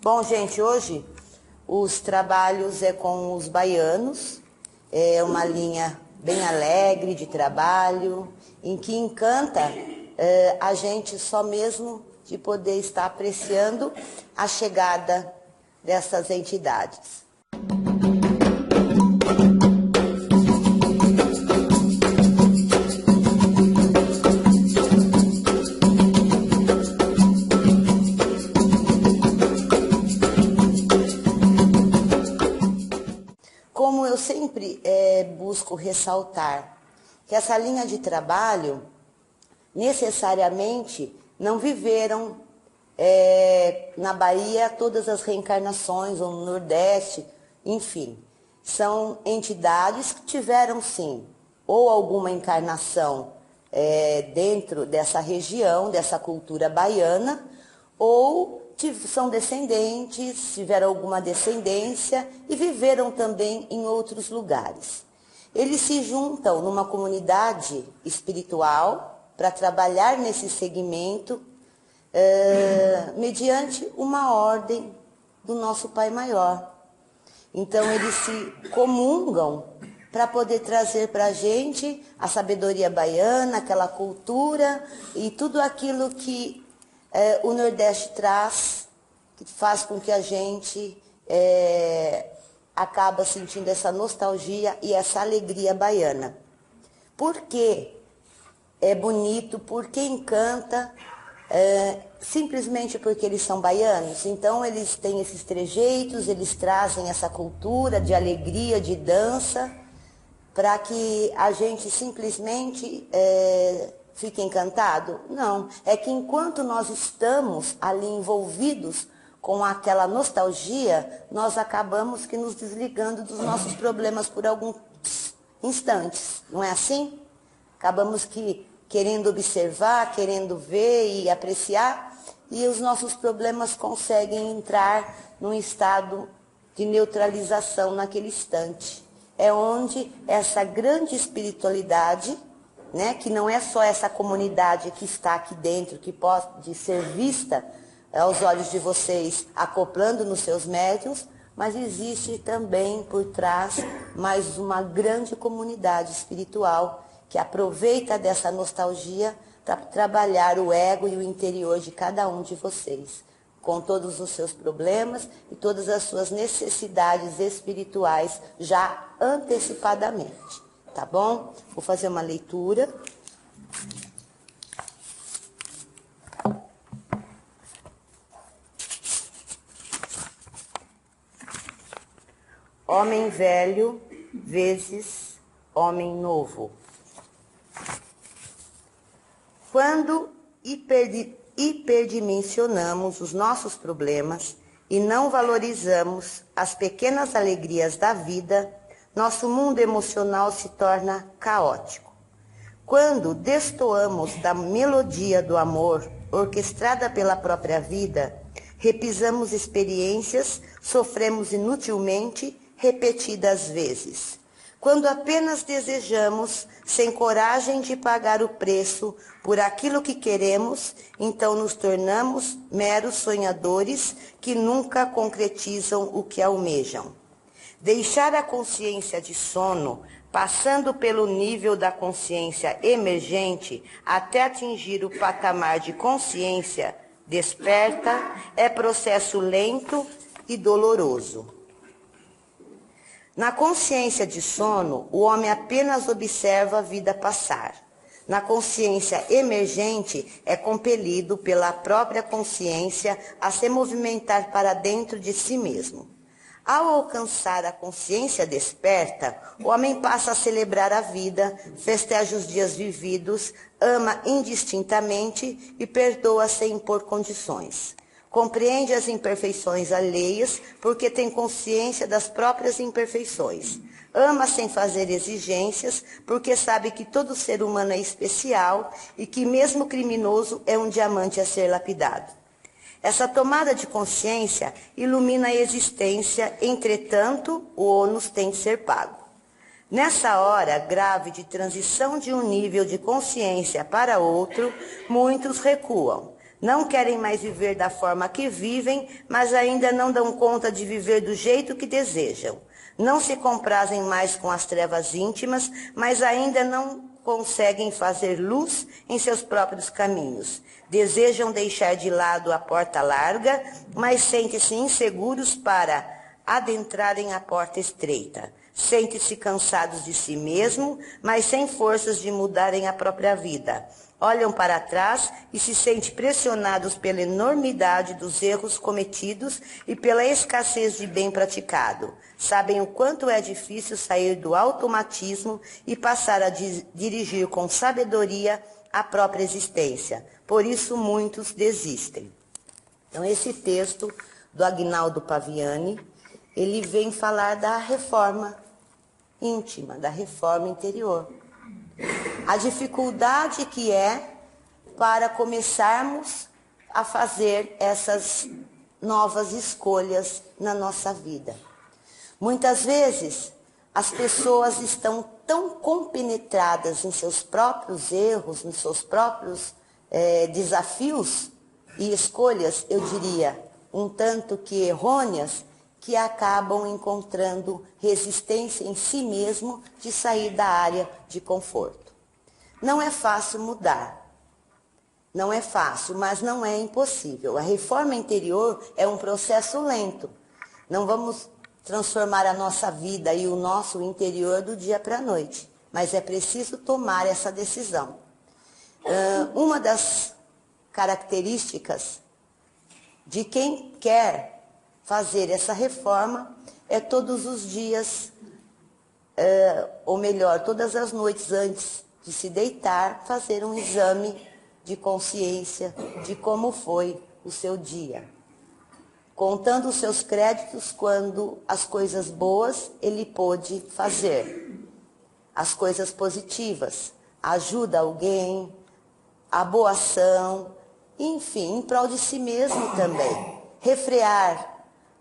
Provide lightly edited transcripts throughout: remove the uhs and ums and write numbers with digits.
Bom, gente, hoje os trabalhos é com os baianos, é uma linha bem alegre de trabalho, em que encanta a gente só mesmo de poder estar apreciando a chegada dessas entidades. Como eu sempre busco ressaltar que essa linha de trabalho necessariamente não viveram na Bahia todas as reencarnações, ou no Nordeste, enfim. São entidades que tiveram sim, ou alguma encarnação dentro dessa região, dessa cultura baiana, ou são descendentes, tiveram alguma descendência e viveram também em outros lugares. Eles se juntam numa comunidade espiritual para trabalhar nesse segmento mediante uma ordem do nosso Pai Maior. Então eles se comungam para poder trazer para a gente a sabedoria baiana, aquela cultura e tudo aquilo que o Nordeste traz, que faz com que a gente acaba sentindo essa nostalgia e essa alegria baiana. Por que é bonito? Por que encanta? Simplesmente porque eles são baianos. Então eles têm esses trejeitos, eles trazem essa cultura de alegria, de dança, para que a gente simplesmente fique encantado? Não, é que enquanto nós estamos ali envolvidos com aquela nostalgia, nós acabamos que nos desligando dos nossos problemas por alguns instantes, não é assim? Acabamos que querendo observar, querendo ver e apreciar, e os nossos problemas conseguem entrar num estado de neutralização naquele instante. É onde essa grande espiritualidade, que não é só essa comunidade que está aqui dentro, que pode ser vista aos olhos de vocês, acoplando nos seus médiuns, mas existe também por trás mais uma grande comunidade espiritual que aproveita dessa nostalgia para trabalhar o ego e o interior de cada um de vocês, com todos os seus problemas e todas as suas necessidades espirituais já antecipadamente. Tá bom? Vou fazer uma leitura. Homem velho vezes homem novo. Quando hiperdimensionamos os nossos problemas e não valorizamos as pequenas alegrias da vida, nosso mundo emocional se torna caótico. Quando destoamos da melodia do amor, orquestrada pela própria vida, repisamos experiências, sofremos inutilmente, repetidas vezes. Quando apenas desejamos, sem coragem de pagar o preço por aquilo que queremos, então nos tornamos meros sonhadores que nunca concretizam o que almejam. Deixar a consciência de sono, passando pelo nível da consciência emergente até atingir o patamar de consciência desperta, é processo lento e doloroso. Na consciência de sono, o homem apenas observa a vida passar. Na consciência emergente, é compelido pela própria consciência a se movimentar para dentro de si mesmo. Ao alcançar a consciência desperta, o homem passa a celebrar a vida, festeja os dias vividos, ama indistintamente e perdoa sem impor condições. Compreende as imperfeições alheias porque tem consciência das próprias imperfeições. Ama sem fazer exigências porque sabe que todo ser humano é especial e que mesmo criminoso é um diamante a ser lapidado. Essa tomada de consciência ilumina a existência, entretanto, o ônus tem de ser pago. Nessa hora grave de transição de um nível de consciência para outro, muitos recuam. Não querem mais viver da forma que vivem, mas ainda não dão conta de viver do jeito que desejam. Não se comprazem mais com as trevas íntimas, mas ainda não conseguem fazer luz em seus próprios caminhos. Desejam deixar de lado a porta larga, mas sentem-se inseguros para adentrarem a porta estreita. Sentem-se cansados de si mesmo, mas sem forças de mudarem a própria vida. Olham para trás e se sentem pressionados pela enormidade dos erros cometidos e pela escassez de bem praticado. Sabem o quanto é difícil sair do automatismo e passar a dirigir com sabedoria a própria existência. Por isso muitos desistem. Então esse texto do Aguinaldo Paviani, ele vem falar da reforma íntima, da reforma interior. A dificuldade que é para começarmos a fazer essas novas escolhas na nossa vida. Muitas vezes as pessoas estão tão compenetradas em seus próprios erros, nos seus próprios desafios e escolhas, eu diria, um tanto que errôneas, que acabam encontrando resistência em si mesmo de sair da área de conforto. Não é fácil mudar, não é fácil, mas não é impossível. A reforma interior é um processo lento. Não vamos transformar a nossa vida e o nosso interior do dia para a noite, mas é preciso tomar essa decisão. Uma das características de quem quer fazer essa reforma é todos os dias, ou melhor, todas as noites antes de se deitar, fazer um exame de consciência de como foi o seu dia. Contando os seus créditos quando as coisas boas ele pôde fazer, as coisas positivas, ajuda alguém, a boa ação, enfim, em prol de si mesmo também. Refrear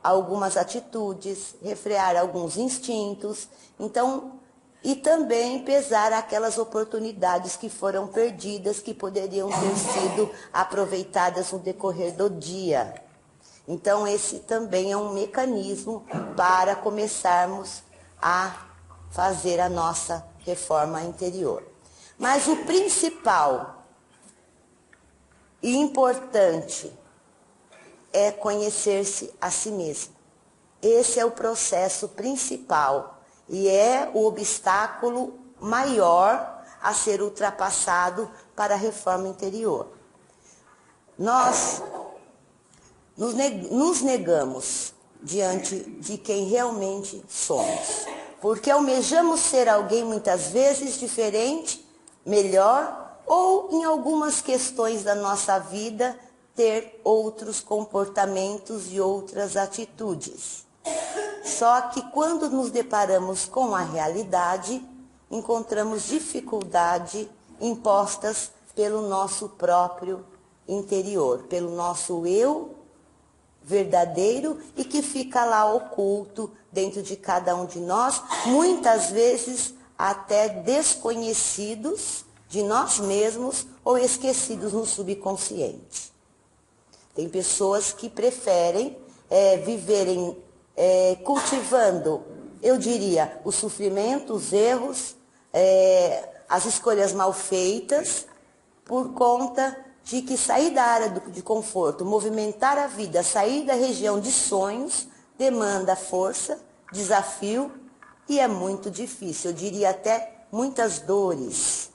algumas atitudes, refrear alguns instintos, então, e também pesar aquelas oportunidades que foram perdidas, que poderiam ter sido aproveitadas no decorrer do dia. Então, esse também é um mecanismo para começarmos a fazer a nossa reforma interior. Mas o principal e importante é conhecer-se a si mesmo. Esse é o processo principal e é o obstáculo maior a ser ultrapassado para a reforma interior. Nós nos negamos diante de quem realmente somos, porque almejamos ser alguém muitas vezes diferente, melhor, ou em algumas questões da nossa vida ter outros comportamentos e outras atitudes. Só que quando nos deparamos com a realidade, encontramos dificuldade impostas pelo nosso próprio interior, pelo nosso eu verdadeiro e que fica lá oculto dentro de cada um de nós, muitas vezes até desconhecidos de nós mesmos ou esquecidos no subconsciente. Tem pessoas que preferem viverem cultivando, eu diria, o sofrimento, os erros, as escolhas mal feitas, por conta de que sair da área de conforto, movimentar a vida, sair da região de sonhos, demanda força, desafio e é muito difícil, eu diria até muitas dores.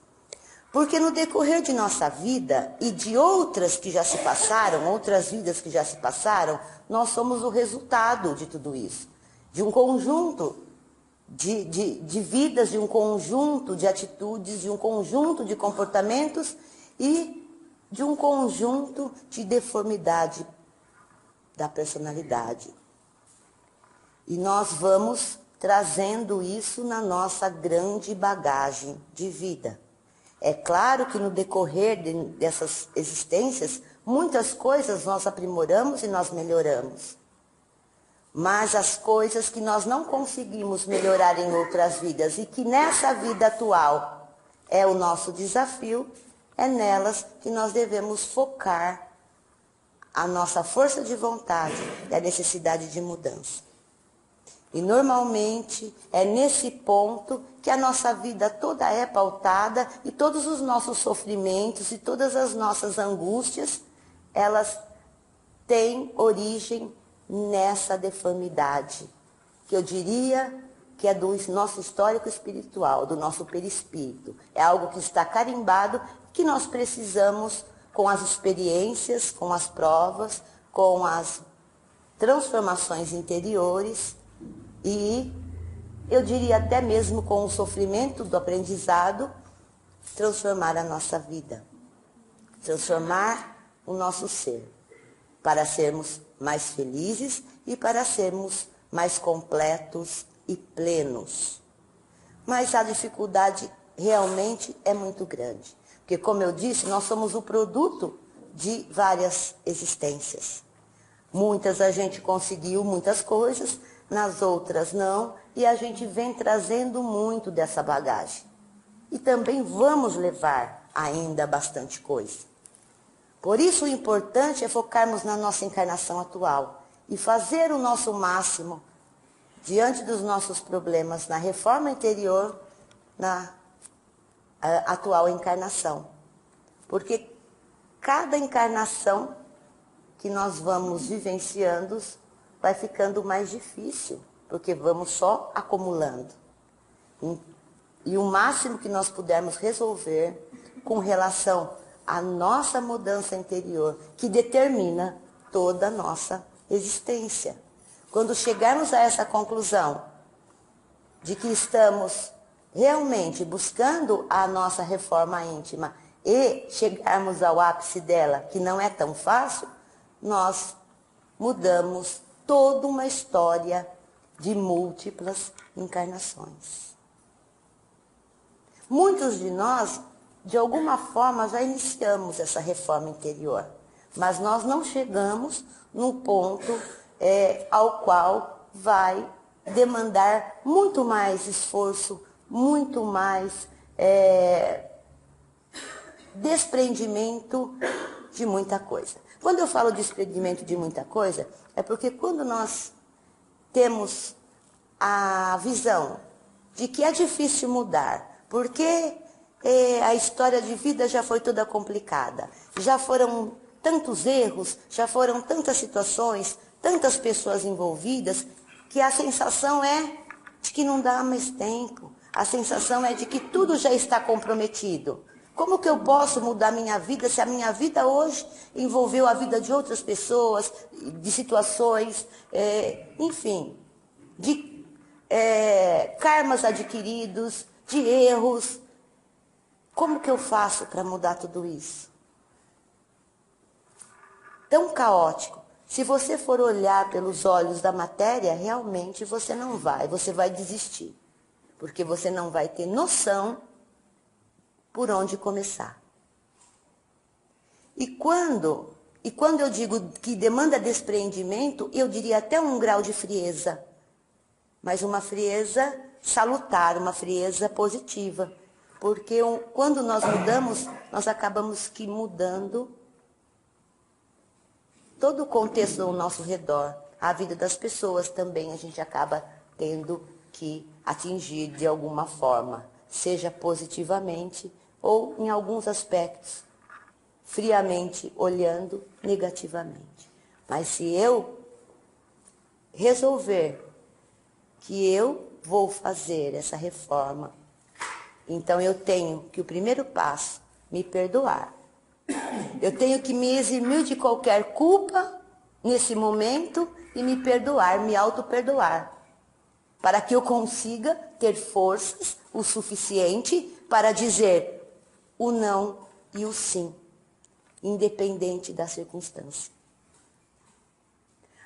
Porque no decorrer de nossa vida e de outras que já se passaram, outras vidas que já se passaram, nós somos o resultado de tudo isso. De um conjunto de vidas, de um conjunto de atitudes, de um conjunto de comportamentos e de um conjunto de deformidade da personalidade. E nós vamos trazendo isso na nossa grande bagagem de vida. É claro que no decorrer dessas existências, muitas coisas nós aprimoramos e nós melhoramos. Mas as coisas que nós não conseguimos melhorar em outras vidas e que nessa vida atual é o nosso desafio, é nelas que nós devemos focar a nossa força de vontade e a necessidade de mudança. E normalmente é nesse ponto que a nossa vida toda é pautada e todos os nossos sofrimentos e todas as nossas angústias, elas têm origem nessa deformidade, que eu diria que é do nosso histórico espiritual, do nosso perispírito. É algo que está carimbado, que nós precisamos, com as experiências, com as provas, com as transformações interiores, e eu diria até mesmo com o sofrimento do aprendizado, transformar a nossa vida, transformar o nosso ser, para sermos mais felizes e para sermos mais completos e plenos. Mas a dificuldade realmente é muito grande, porque, como eu disse, nós somos o produto de várias existências. Muitas a gente conseguiu muitas coisas, nas outras não, e a gente vem trazendo muito dessa bagagem. E também vamos levar ainda bastante coisa. Por isso o importante é focarmos na nossa encarnação atual e fazer o nosso máximo diante dos nossos problemas na reforma interior, na atual encarnação. Porque cada encarnação que nós vamos vivenciando vai ficando mais difícil, porque vamos só acumulando. E o máximo que nós pudermos resolver com relação à nossa mudança interior, que determina toda a nossa existência. Quando chegarmos a essa conclusão de que estamos realmente buscando a nossa reforma íntima e chegarmos ao ápice dela, que não é tão fácil, nós mudamos toda uma história de múltiplas encarnações. Muitos de nós, de alguma forma, já iniciamos essa reforma interior, mas nós não chegamos no ponto ao qual vai demandar muito mais esforço, muito mais desprendimento de muita coisa. Quando eu falo desprendimento de muita coisa, é porque quando nós temos a visão de que é difícil mudar, porque a história de vida já foi toda complicada, já foram tantos erros, já foram tantas situações, tantas pessoas envolvidas, que a sensação é de que não dá mais tempo, a sensação é de que tudo já está comprometido. Como que eu posso mudar minha vida se a minha vida hoje envolveu a vida de outras pessoas, de situações, enfim, de karmas adquiridos, de erros? Como que eu faço para mudar tudo isso? Tão caótico. Se você for olhar pelos olhos da matéria, realmente você não vai, você vai desistir. Porque você não vai ter noção por onde começar. E quando eu digo que demanda despreendimento, eu diria até um grau de frieza. Mas uma frieza salutar, uma frieza positiva. Porque quando nós mudamos, nós acabamos que mudando todo o contexto ao nosso redor. A vida das pessoas também a gente acaba tendo que atingir de alguma forma, seja positivamente ou em alguns aspectos, friamente olhando negativamente. Mas se eu resolver que eu vou fazer essa reforma, então eu tenho que o primeiro passo, me perdoar. Eu tenho que me eximir de qualquer culpa nesse momento e me perdoar, me auto-perdoar, para que eu consiga ter forças o suficiente para dizer o não e o sim, independente da circunstância.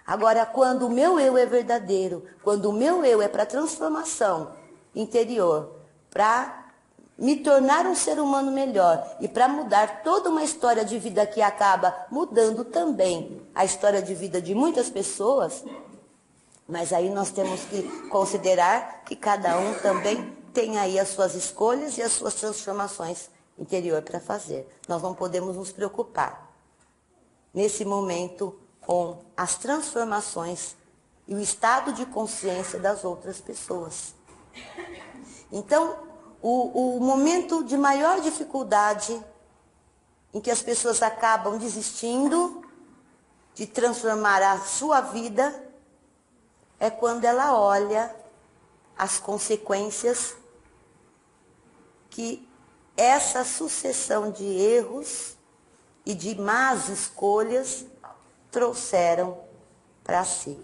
Agora, quando o meu eu é verdadeiro, quando o meu eu é para transformação interior, para me tornar um ser humano melhor e para mudar toda uma história de vida que acaba mudando também a história de vida de muitas pessoas, mas aí nós temos que considerar que cada um também tem aí as suas escolhas e as suas transformações interior para fazer. Nós não podemos nos preocupar nesse momento com as transformações e o estado de consciência das outras pessoas. Então, o momento de maior dificuldade em que as pessoas acabam desistindo de transformar a sua vida é quando ela olha as consequências que essa sucessão de erros e de más escolhas trouxeram para si.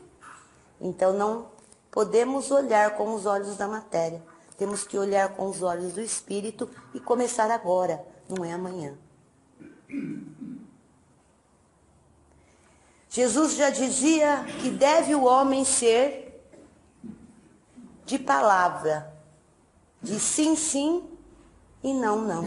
Então não podemos olhar com os olhos da matéria, temos que olhar com os olhos do Espírito e começar agora, não é amanhã. Jesus já dizia que deve o homem ser de palavra, de sim, sim e não, não.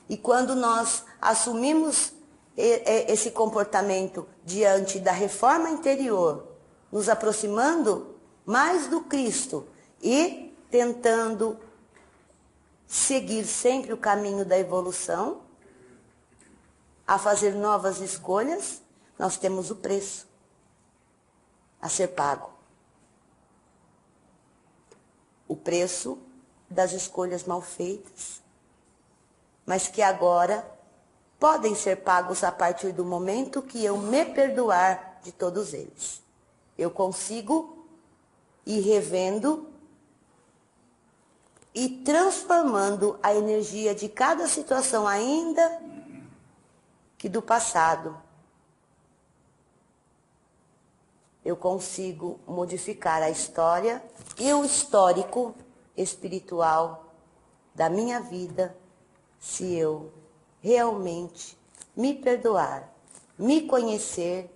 E quando nós assumimos esse comportamento diante da reforma interior, nos aproximando mais do Cristo e tentando seguir sempre o caminho da evolução, a fazer novas escolhas, nós temos o preço a ser pago. O preço das escolhas mal feitas, mas que agora podem ser pagos a partir do momento que eu me perdoar de todos eles. Eu consigo ir revendo e transformando a energia de cada situação ainda que do passado. Eu consigo modificar a história e o histórico espiritual da minha vida se eu realmente me perdoar, me conhecer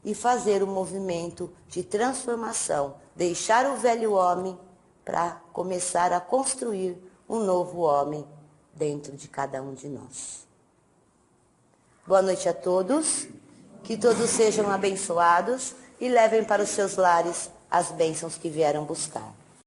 e fazer um movimento de transformação, deixar o velho homem para começar a construir um novo homem dentro de cada um de nós. Boa noite a todos, que todos sejam abençoados e levem para os seus lares as bênçãos que vieram buscar.